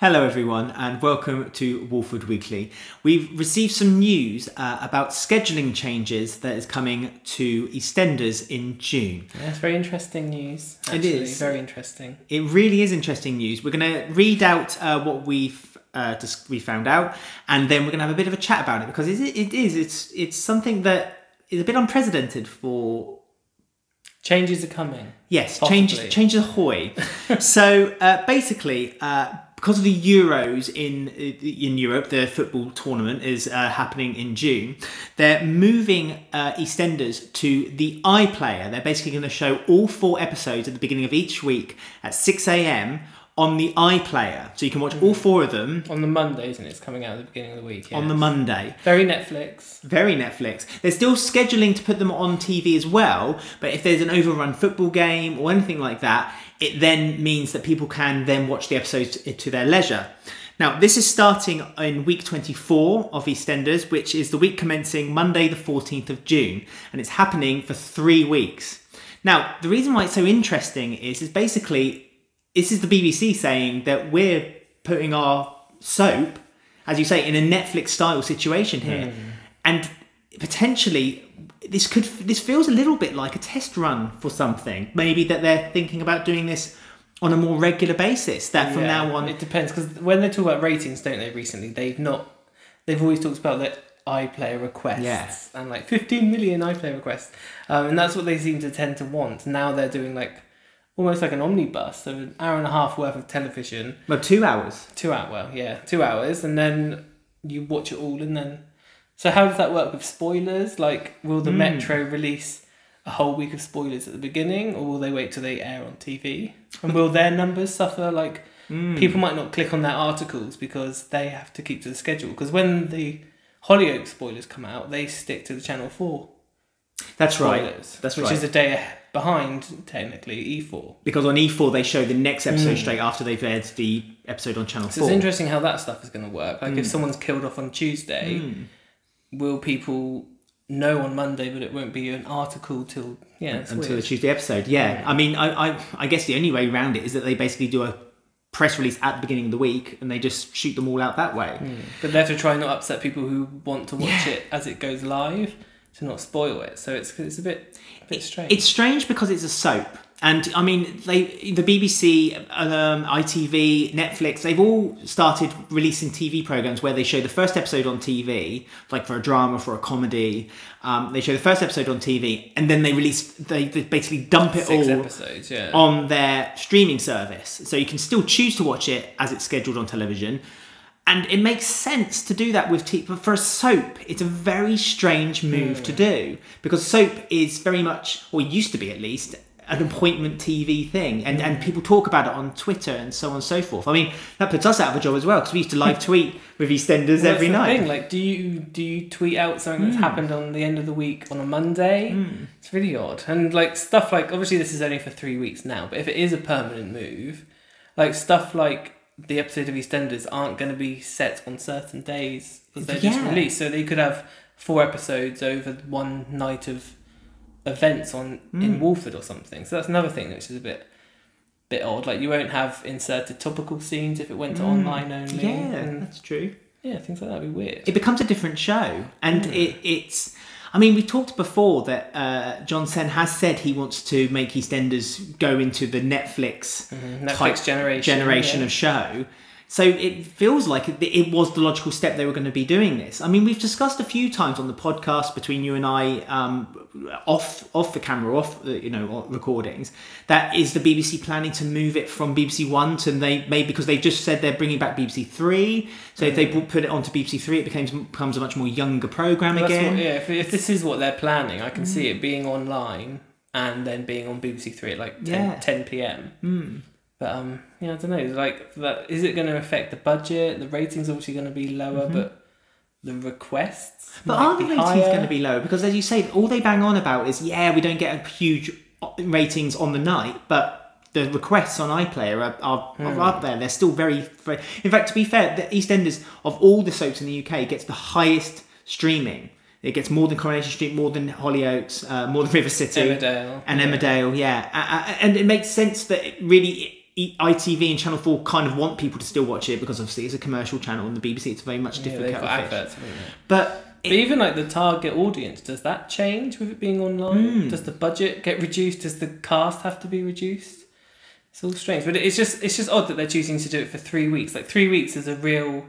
Hello everyone and welcome to Wolford Weekly. We've received some news about scheduling changes that is coming to EastEnders in June. Yeah, it's very interesting news. Actually. It is. Very interesting. It really is interesting news. We're going to read out what we found out, and then we're going to have a bit of a chat about it because it's something that is a bit unprecedented for... Changes are coming. Yes, changes ahoy. So basically... because of the Euros in Europe, the football tournament is happening in June, they're moving EastEnders to the iPlayer. They're basically going to show all 4 episodes at the beginning of each week at 6 AM on the iPlayer. So you can watch all 4 of them. On the Monday, isn't it? It's coming out at the beginning of the week. Yes. On the Monday. Very Netflix. Very Netflix. They're still scheduling to put them on TV as well, but if there's an overrun football game or anything like that, it then means that people can then watch the episodes to their leisure. Now, this is starting in week 24 of EastEnders, which is the week commencing Monday the 14th of June, and it's happening for 3 weeks. Now, the reason why it's so interesting is basically, this is the BBC saying that we're putting our soap, as you say, in a Netflix-style situation here. And potentially, this feels a little bit like a test run for something. Maybe that they're thinking about doing this on a more regular basis. That from now on... It depends, because when they talk about ratings, don't they, recently, they've always talked about the iPlayer requests. And like 15 million iPlayer requests. And that's what they seem to tend to want. Now they're doing like almost like an omnibus, so an hour and a half worth of television. Well, 2 hours. 2 hours, well, yeah, 2 hours, and then you watch it all, and then... So how does that work with spoilers? Like, will the Metro release a whole week of spoilers at the beginning, or will they wait till they air on TV? And will their numbers suffer? Like, people might not click on their articles because they have to keep to the schedule. Because when the Hollyoaks spoilers come out, they stick to the Channel 4 That's spoilers, right. That's which is a day behind, technically, E4. Because on E4, they show the next episode straight after they've aired the episode on Channel 4. So it's interesting how that stuff is going to work. Like, if someone's killed off on Tuesday... Will people know on Monday, but it won't be an article till until the Tuesday episode? I mean, I guess the only way around it is that they basically do a press release at the beginning of the week and they just shoot them all out that way. But they have to try and not upset people who want to watch it as it goes live to not spoil it. So it's a bit strange. It's strange because it's a soap. And I mean, the BBC, ITV, Netflix, they've all started releasing TV programmes where they show the first episode on TV, like for a drama, for a comedy. They show the first episode on TV, and then they basically dump it 6 all episodes, on their streaming service. So you can still choose to watch it as it's scheduled on television. And it makes sense to do that with TV, but for a soap, it's a very strange move to do. Because soap is very much, or used to be at least, an appointment TV thing, and people talk about it on Twitter and so on and so forth. I mean, that puts us out of a job as well because we used to live tweet with EastEnders every night. Thing. Like, do you tweet out something that's happened on the end of the week on a Monday? It's really odd. And like stuff like, obviously this is only for 3 weeks now, but if it is a permanent move, like stuff like the episode of EastEnders aren't going to be set on certain days because they're just released. So they could have 4 episodes over one night of events in Wolford or something. So that's another thing which is a bit odd. Like, you won't have inserted topical scenes if it went to online only. Yeah, that's true. Yeah, things like that would be weird. It becomes a different show. And it's... I mean, we talked before that John Sen has said he wants to make EastEnders go into the Netflix generation of show. So it feels like it was the logical step they were going to be doing this. I mean, we've discussed a few times on the podcast between you and I, off the camera, recordings. That is the BBC planning to move it from BBC One to because they just said they're bringing back BBC Three. So if they put it onto BBC Three, it becomes a much more younger programme again. If this is what they're planning, I can see it being online and then being on BBC Three at like 10 PM. But I don't know. Like, is it going to affect the budget? The rating's obviously going to be lower, but the requests. But are the ratings going to be lower? Because as you say, all they bang on about is we don't get a huge ratings on the night, but the requests on iPlayer are up there. They're still very, very. In fact, to be fair, the EastEnders of all the soaps in the UK gets the highest streaming. It gets more than Coronation Street, more than Hollyoaks, more than River City, Emmerdale, and Emmerdale. And it makes sense that it really ITV and Channel 4 kind of want people to still watch it because obviously it's a commercial channel, and the BBC it's a very much different they've kettle got of fish. adverts, haven't they? But even like the target audience, does that change with it being online? Does the budget get reduced? Does the cast have to be reduced? It's all strange, but it's just odd that they're choosing to do it for 3 weeks. Like 3 weeks is a real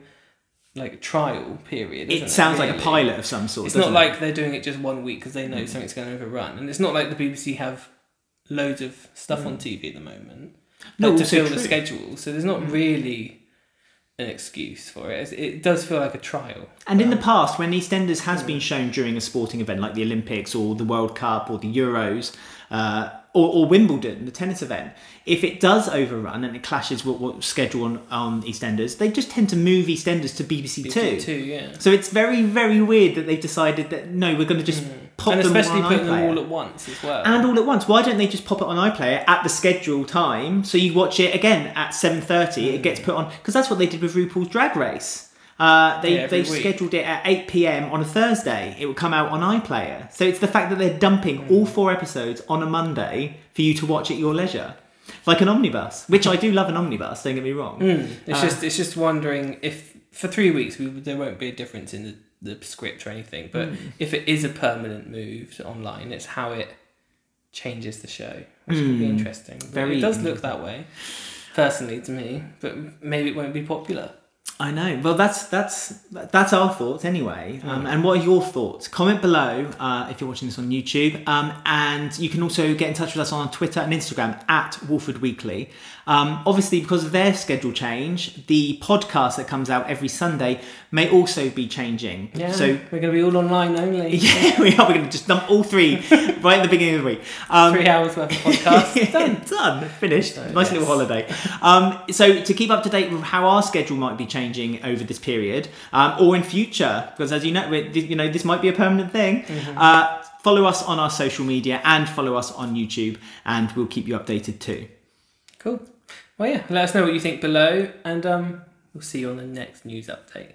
like trial period. Isn't it sounds really? like a pilot of some sort. It's not like they're doing it just 1 week because they know something's going to overrun, and it's not like the BBC have loads of stuff on TV at the moment. No, to fill true. the schedule, so there's not really an excuse for it. It does feel like a trial. And in the past, when EastEnders has been shown during a sporting event like the Olympics or the World Cup or the Euros or Wimbledon, the tennis event, if it does overrun and it clashes with what's scheduled on EastEnders, they just tend to move EastEnders to BBC Two. Yeah. So it's very, very weird that they've decided that, no, we're going to just pop and them especially on putting iPlayer. them all at once as well. And all at once. Why don't they just pop it on iPlayer at the scheduled time so you watch it again at 7:30? It gets put on, because that's what they did with RuPaul's Drag Race. They scheduled it at 8 p.m. on a Thursday. It would come out on iPlayer. So it's the fact that they're dumping all 4 episodes on a Monday for you to watch at your leisure. Like an omnibus, which I do love an omnibus, don't get me wrong. It's just wondering if for 3 weeks there won't be a difference in the script or anything, but if it is a permanent move to online, it's how it changes the show, which would be interesting. It does look that way, personally, to me, but maybe it won't be popular. I know. Well, that's our thoughts anyway. And what are your thoughts? Comment below if you're watching this on YouTube. And you can also get in touch with us on Twitter and Instagram at Wolford Weekly. Obviously, because of their schedule change, the podcast that comes out every Sunday may also be changing. Yeah, so we're going to be all online only. Yeah, we are. We're going to just dump all 3 right at the beginning of the week. 3 hours worth of podcast. Done. Finished. Nice little holiday. So to keep up to date with how our schedule might be changing over this period, or in future, because as you know, this might be a permanent thing. Follow us on our social media and follow us on YouTube, and we'll keep you updated too. Cool. Well, yeah. Let us know what you think below, and we'll see you on the next news update.